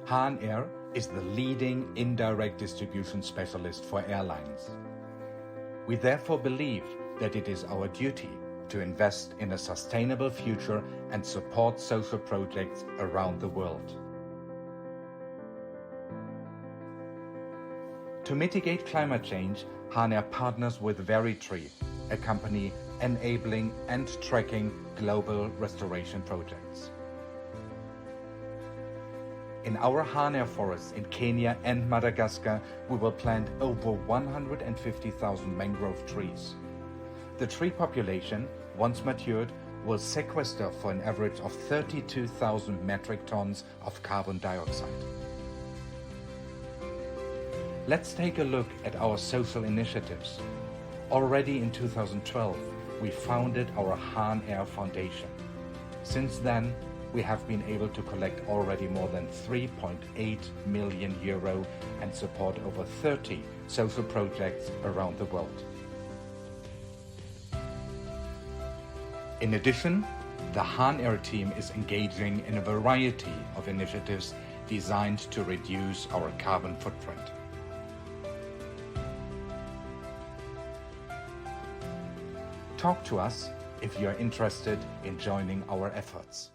Hahn Air is the leading indirect distribution specialist for airlines. We therefore believe that it is our duty to invest in a sustainable future and support social projects around the world. To mitigate climate change, Hahn Air partners with veritree, a company enabling and tracking global restoration projects. In our Hahn Air forests in Kenya and Madagascar, we will plant over 150,000 mangrove trees. The tree population, once matured, will sequester for an average of 32,000 metric tons of carbon dioxide. Let's take a look at our social initiatives. Already in 2012, we founded our Hahn Air Foundation. Since then, we have been able to collect already more than 3.8 million euro and support over 30 social projects around the world. In addition, the Hahn Air team is engaging in a variety of initiatives designed to reduce our carbon footprint. Talk to us if you are interested in joining our efforts.